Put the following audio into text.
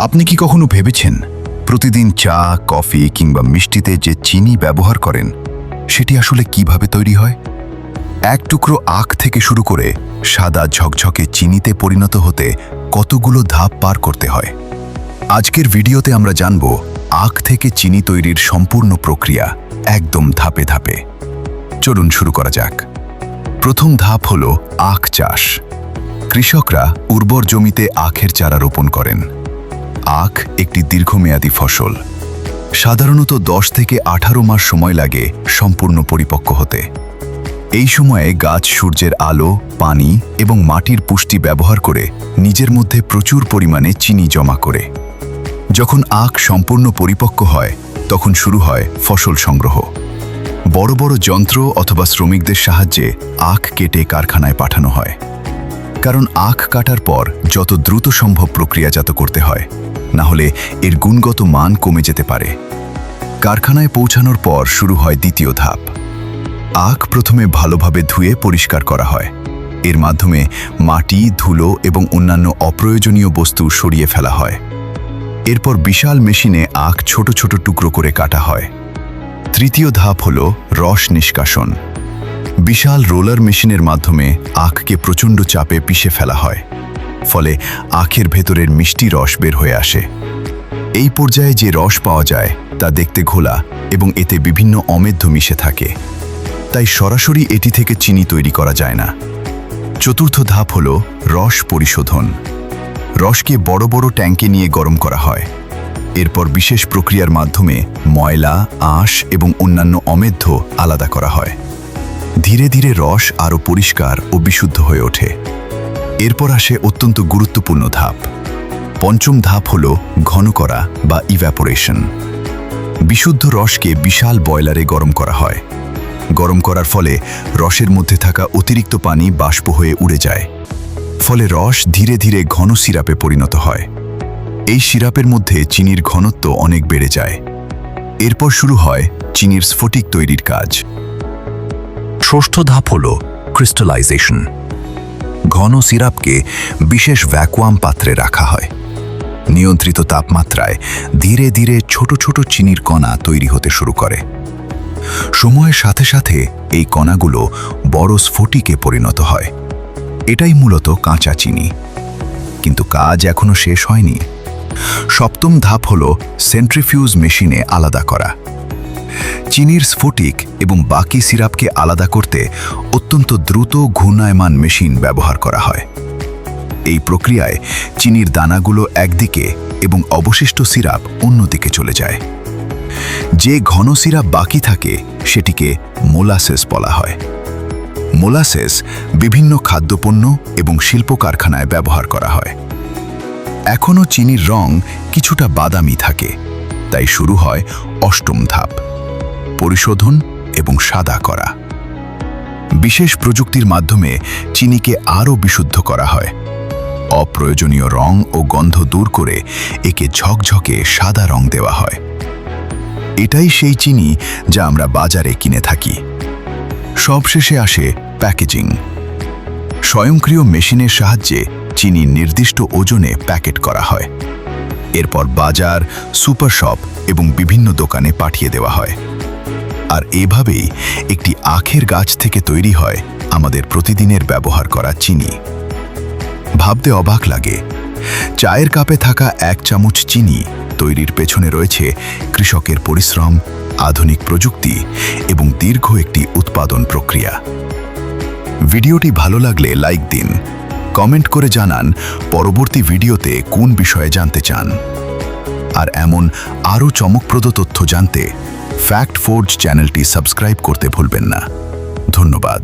আপনি কি কখনো ভেবেছেন প্রতিদিন চা, কফি কিংবা মিষ্টিতে যে চিনি ব্যবহার করেন সেটি আসলে কিভাবে তৈরি হয়? এক টুকরো আখ থেকে শুরু করে সাদা ঝকঝকে চিনিতে পরিণত হতে কতগুলো ধাপ পার করতে হয়। আজকের ভিডিওতে আমরা জানব আখ থেকে চিনি তৈরির সম্পূর্ণ প্রক্রিয়া একদম ধাপে ধাপে। চলুন শুরু করা যাক। প্রথম ধাপ হল আখ চাষ। কৃষকরা উর্বর জমিতে আখের চারা রোপণ করেন। আখ একটি দীর্ঘমেয়াদী ফসল। সাধারণত 10 থেকে 18 মাস সময় লাগে সম্পূর্ণ পরিপক্ক হতে। এই সময়ে গাছ সূর্যের আলো, পানি এবং মাটির পুষ্টি ব্যবহার করে নিজের মধ্যে প্রচুর পরিমাণে চিনি জমা করে। যখন আখ সম্পূর্ণ পরিপক্ক হয় তখন শুরু হয় ফসল সংগ্রহ। বড় বড় যন্ত্র অথবা শ্রমিকদের সাহায্যে আখ কেটে কারখানায় পাঠানো হয়। কারণ আখ কাটার পর যত দ্রুত সম্ভব প্রক্রিয়াজাত করতে হয়, না হলে এর গুণগত মান কমে যেতে পারে। কারখানায় পৌঁছানোর পর শুরু হয় দ্বিতীয় ধাপ। আখ প্রথমে ভালোভাবে ধুয়ে পরিষ্কার করা হয়। এর মাধ্যমে মাটি, ধুলো এবং অন্যান্য অপ্রয়োজনীয় বস্তু সরিয়ে ফেলা হয়। এরপর বিশাল মেশিনে আখ ছোট ছোট টুকরো করে কাটা হয়। তৃতীয় ধাপ হল রস নিষ্কাশন। বিশাল রোলার মেশিনের মাধ্যমে আখকে প্রচণ্ড চাপে পিষে ফেলা হয়। ফলে আখের ভেতরের মিষ্টি রস বের হয়ে আসে। এই পর্যায়ে যে রস পাওয়া যায় তা দেখতে ঘোলা এবং এতে বিভিন্ন অমেধ্য মিশে থাকে। তাই সরাসরি এটি থেকে চিনি তৈরি করা যায় না। চতুর্থ ধাপ হল রস পরিশোধন। রসকে বড় বড় ট্যাঙ্কে নিয়ে গরম করা হয়। এরপর বিশেষ প্রক্রিয়ার মাধ্যমে ময়লা, আঁশ এবং অন্যান্য অমেধ্য আলাদা করা হয়। ধীরে ধীরে রস আরও পরিষ্কার ও বিশুদ্ধ হয়ে ওঠে। এরপর আসে অত্যন্ত গুরুত্বপূর্ণ ধাপ। পঞ্চম ধাপ হল ঘন করা বা ইভ্যাপোরেশন। বিশুদ্ধ রসকে বিশাল বয়লারে গরম করা হয়। গরম করার ফলে রসের মধ্যে থাকা অতিরিক্ত পানি বাষ্প হয়ে উড়ে যায়। ফলে রস ধীরে ধীরে ঘন সিরাপে পরিণত হয়। এই সিরাপের মধ্যে চিনির ঘনত্ব অনেক বেড়ে যায়। এরপর শুরু হয় চিনির স্ফটিক তৈরির কাজ। ষষ্ঠ ধাপ হল ক্রিস্টালাইজেশন। ঘন সিরাপকে বিশেষ ভ্যাকুয়াম পাত্রে রাখা হয়। নিয়ন্ত্রিত তাপমাত্রায় ধীরে ধীরে ছোট ছোট চিনির কণা তৈরি হতে শুরু করে। সময়ের সাথে সাথে এই কণাগুলো বড় স্ফটিকে পরিণত হয়। এটাই মূলত কাঁচা চিনি। কিন্তু কাজ এখনো শেষ হয়নি। সপ্তম ধাপ হল সেন্ট্রিফিউজ মেশিনে আলাদা করা। চিনির স্ফটিক এবং বাকি সিরাপকে আলাদা করতে অত্যন্ত দ্রুত ঘূর্ণায়মান মেশিন ব্যবহার করা হয়। এই প্রক্রিয়ায় চিনির দানাগুলো একদিকে এবং অবশিষ্ট সিরাপ অন্যদিকে চলে যায়। যে ঘন সিরাপ বাকি থাকে সেটিকে মোলাসেস বলা হয়। মোলাসেস বিভিন্ন খাদ্যপণ্য এবং শিল্প কারখানায় ব্যবহার করা হয়। এখনও চিনির রং কিছুটা বাদামি থাকে, তাই শুরু হয় অষ্টম ধাপ, পরিশোধন এবং সাদা করা। বিশেষ প্রযুক্তির মাধ্যমে চিনিকে আরও বিশুদ্ধ করা হয়। অপ্রয়োজনীয় রং ও গন্ধ দূর করে একে ঝকঝকে সাদা রং দেওয়া হয়। এটাই সেই চিনি যা আমরা বাজারে কিনে থাকি। সবশেষে আসে প্যাকেজিং। স্বয়ংক্রিয় মেশিনের সাহায্যে চিনি নির্দিষ্ট ওজনে প্যাকেট করা হয়। এরপর বাজার, সুপার শপ এবং বিভিন্ন দোকানে পাঠিয়ে দেওয়া হয়। আর এভাবেই একটি আখের গাছ থেকে তৈরি হয় আমাদের প্রতিদিনের ব্যবহার করা চিনি। ভাবতে অবাক লাগে, চায়ের কাপে থাকা 1 চামচ চিনি তৈরির পেছনে রয়েছে কৃষকের পরিশ্রম, আধুনিক প্রযুক্তি এবং দীর্ঘ একটি উৎপাদন প্রক্রিয়া। ভিডিওটি ভালো লাগলে লাইক দিন, কমেন্ট করে জানান পরবর্তী ভিডিওতে কোন বিষয়ে জানতে চান। আর এমন আরও চমকপ্রদ তথ্য জানতে ফ্যাক্ট ফোর্জ চ্যানেলটি সাবস্ক্রাইব করতে ভুলবেন না। ধন্যবাদ।